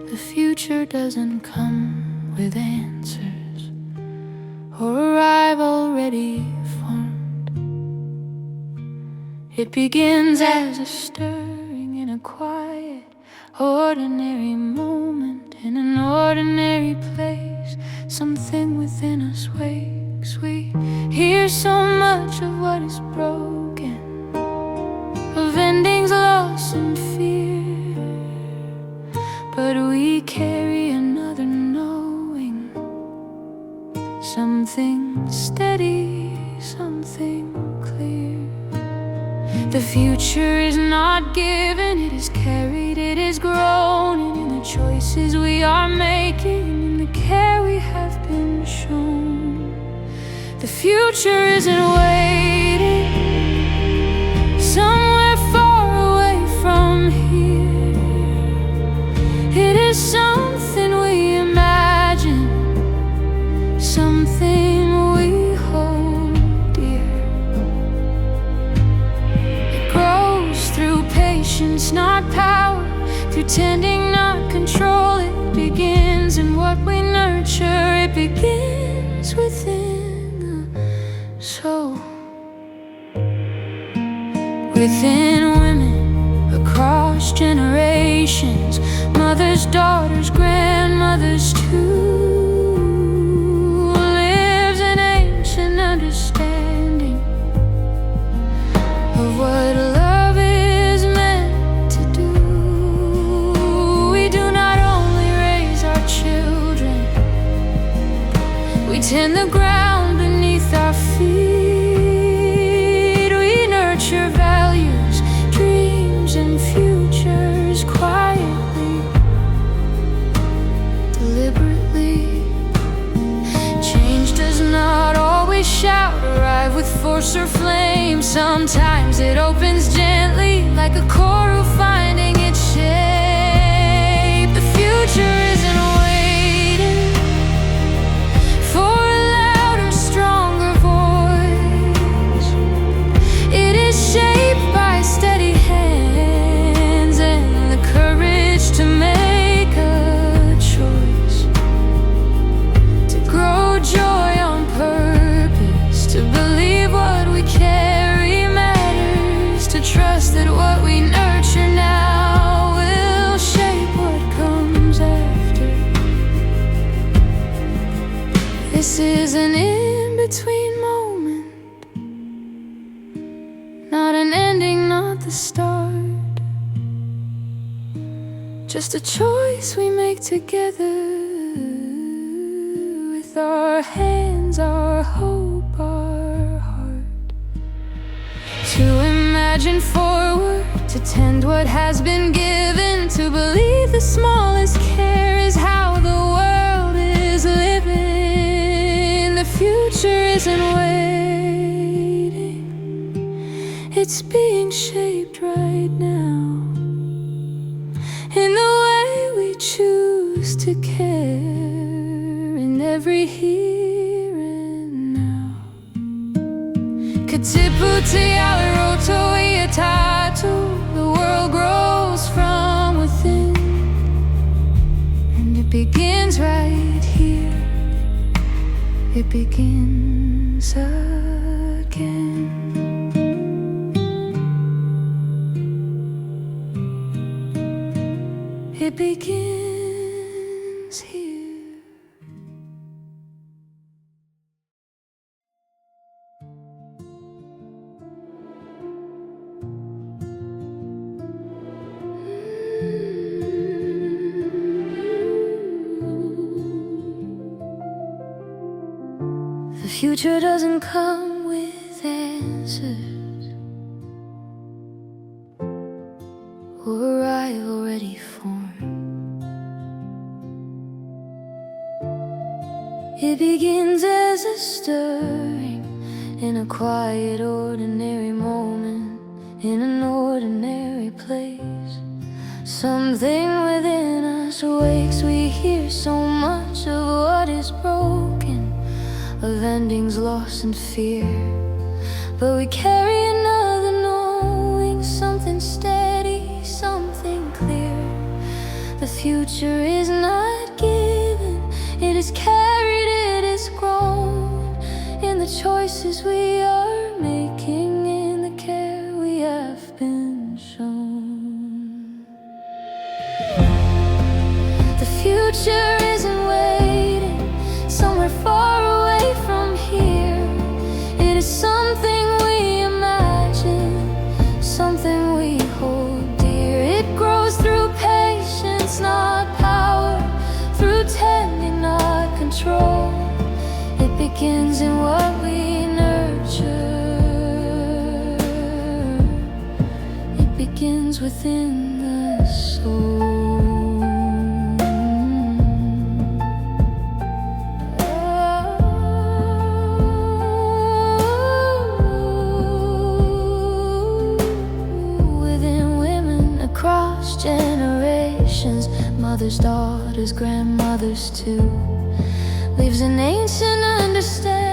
The future doesn't come with answers or arrive already formed. It begins as a stirring in a quiet, ordinary moment in an ordinary place. Something within us wakes. We hear so much of what is broken, of endings lost in fear, but we carry another knowing, something steady, something clear. The future is not given, it is carried, it is grown, and in the choices we are making, in the care we have been shown. The future isn't waiting somewhere far away from here. It is something we imagine, something we hold dear. It grows through patience, not power, through tending, not control. It begins in what we nurture, it begins within the soul. Within women, across generations, mothers, daughters, grandmothers too, lives an ancient understanding of what love is meant to do. We do not only raise our children, we tend the ground beneath our feet. We nurture values, dreams, and futures quietly, deliberately. Change does not always shout, arrive with force or flame. Sometimes it opens gently, like a coral finding its shape. The future isn't waiting for a louder, stronger voice. It is shaped by steady hands and the courage to make a choice, to grow joy on purpose, to believe what we carry matters, to trust that what we nurture now will shape what comes after. This is an in-between moment, not an ending, not the start. Just a choice we make together, with our hands, our hope, our heart. To imagine forward, to tend what has been given, to believe the smallest care is how the world is living. The future isn't waiting, it's being shaped right now, in the way we choose to care, in every here and now. Katipu te aroto waiata, the world grows from within, and it begins right here, it begins again. It begins here. The future doesn't come with answers or arrive already formed. It begins as a stirring in a quiet, ordinary moment in an ordinary place. Something within us wakes. We hear so much of what is broken, of endings lost in fear, but we carry another knowing, something steady, something clear. The future is choices we are making, in the care we have been shown. The future isn't waiting somewhere far away from here. It is something we imagine, something we hold dear. It grows through patience, not power, through tending, not control. It begins in what we nurture. It begins within the soul. Within women across generations, mothers, daughters, grandmothers too, lives an ancient understanding